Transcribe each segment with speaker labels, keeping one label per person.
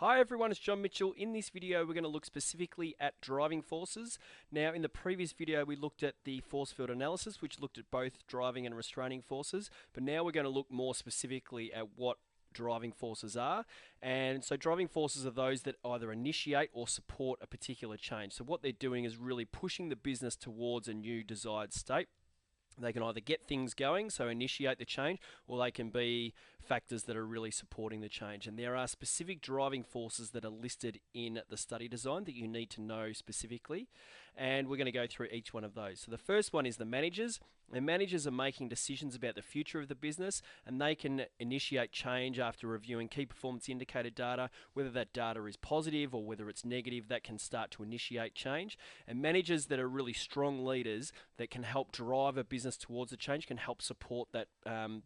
Speaker 1: Hi everyone, it's John Mitchell. In this video, we're going to look specifically at driving forces. Now, in the previous video, we looked at the force field analysis, which looked at both driving and restraining forces. But now we're going to look more specifically at what driving forces are. And so driving forces are those that either initiate or support a particular change. So what they're doing is really pushing the business towards a new desired state. They can either get things going, so initiate the change, or they can be factors that are really supporting the change. And there are specific driving forces that are listed in the study design that you need to know specifically. And we're going to go through each one of those. So the first one is the managers. The managers are making decisions about the future of the business, and they can initiate change after reviewing key performance indicator data. Whether that data is positive or whether it's negative, that can start to initiate change. And managers that are really strong leaders that can help drive a business towards a change can help support that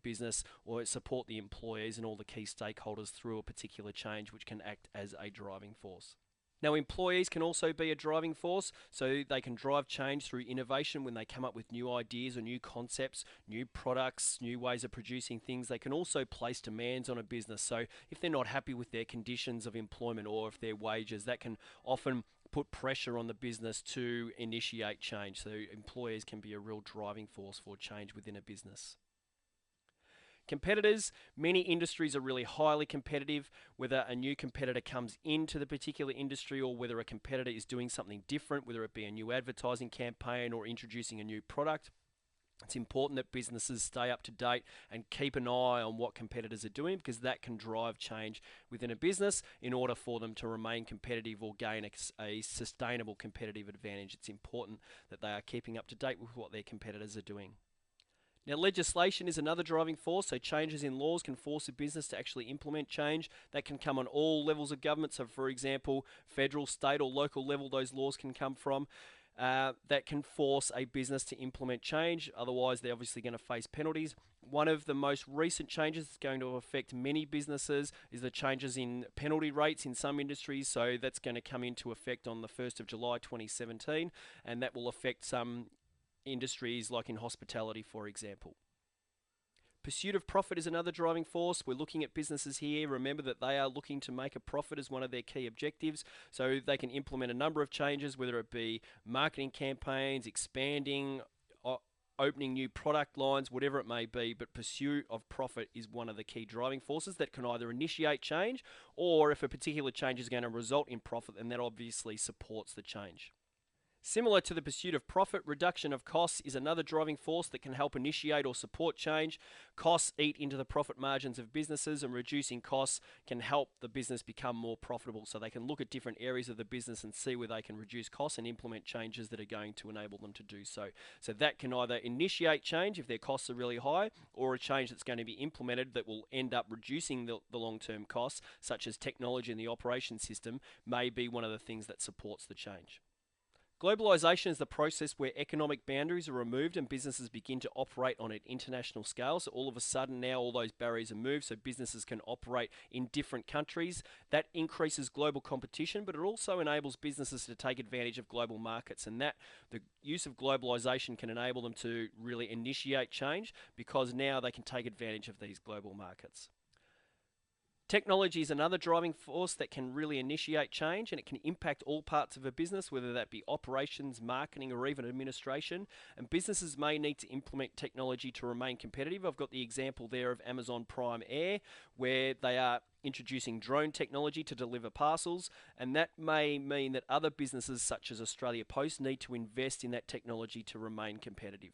Speaker 1: business or support the employees and all the key stakeholders through a particular change, which can act as a driving force. Now, employees can also be a driving force, so they can drive change through innovation when they come up with new ideas or new concepts, new products, new ways of producing things. They can also place demands on a business. So if they're not happy with their conditions of employment or if their wages, that can often put pressure on the business to initiate change. So employees can be a real driving force for change within a business. Competitors, many industries are really highly competitive, whether a new competitor comes into the particular industry or whether a competitor is doing something different, whether it be a new advertising campaign or introducing a new product. It's important that businesses stay up to date and keep an eye on what competitors are doing, because that can drive change within a business in order for them to remain competitive or gain a sustainable competitive advantage. It's important that they are keeping up to date with what their competitors are doing. Now, legislation is another driving force, so changes in laws can force a business to actually implement change. That can come on all levels of government, so for example, federal, state or local level those laws can come from. That can force a business to implement change, otherwise they're obviously going to face penalties. One of the most recent changes that's going to affect many businesses is the changes in penalty rates in some industries, so that's going to come into effect on the 1st of July 2017, and that will affect some industries like in hospitality, for example. Pursuit of profit is another driving force. We're looking at businesses here. Remember that they are looking to make a profit as one of their key objectives, so they can implement a number of changes, whether it be marketing campaigns, expanding, opening new product lines, whatever it may be. But pursuit of profit is one of the key driving forces that can either initiate change, or if a particular change is going to result in profit, then that obviously supports the change. Similar to the pursuit of profit, reduction of costs is another driving force that can help initiate or support change. Costs eat into the profit margins of businesses, and reducing costs can help the business become more profitable. So they can look at different areas of the business and see where they can reduce costs and implement changes that are going to enable them to do so. So that can either initiate change if their costs are really high, or a change that's going to be implemented that will end up reducing the long-term costs, such as technology in the operation system, may be one of the things that supports the change. Globalisation is the process where economic boundaries are removed and businesses begin to operate on an international scale. So all of a sudden now all those barriers are moved, so businesses can operate in different countries. That increases global competition, but it also enables businesses to take advantage of global markets, and that the use of globalisation can enable them to really initiate change, because now they can take advantage of these global markets. Technology is another driving force that can really initiate change, and it can impact all parts of a business, whether that be operations, marketing, or even administration. And businesses may need to implement technology to remain competitive. I've got the example there of Amazon Prime Air, where they are introducing drone technology to deliver parcels, and that may mean that other businesses such as Australia Post need to invest in that technology to remain competitive.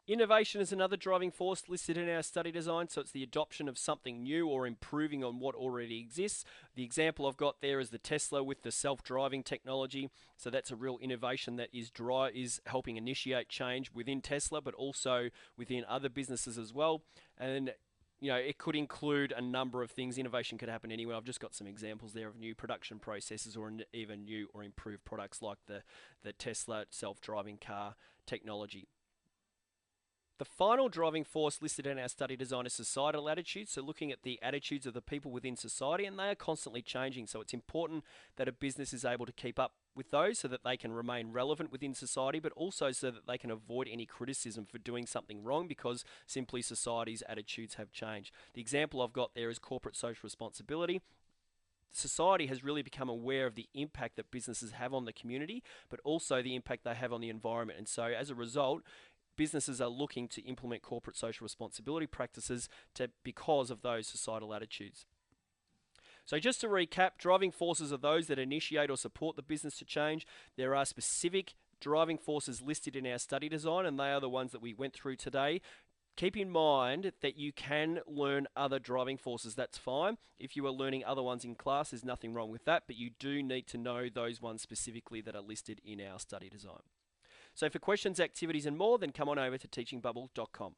Speaker 1: Innovation is another driving force listed in our study design, so it's the adoption of something new or improving on what already exists. The example I've got there is the Tesla with the self-driving technology, so that's a real innovation that is helping initiate change within Tesla, but also within other businesses as well. And it could include a number of things. Innovation could happen anywhere. I've just got some examples there of new production processes or even new or improved products like the Tesla self-driving car technology. The final driving force listed in our study design is societal attitudes, so looking at the attitudes of the people within society, and they are constantly changing, so it's important that a business is able to keep up with those so that they can remain relevant within society, but also so that they can avoid any criticism for doing something wrong, because simply society's attitudes have changed. The example I've got there is corporate social responsibility. society has really become aware of the impact that businesses have on the community, but also the impact they have on the environment. And so as a result, businesses are looking to implement corporate social responsibility practices because of those societal attitudes. So just to recap, driving forces are those that initiate or support the business to change. There are specific driving forces listed in our study design, and they are the ones that we went through today. Keep in mind that you can learn other driving forces, that's fine. If you are learning other ones in class, there's nothing wrong with that, but you do need to know those ones specifically that are listed in our study design. So for questions, activities and more, then come on over to teachingbubble.com.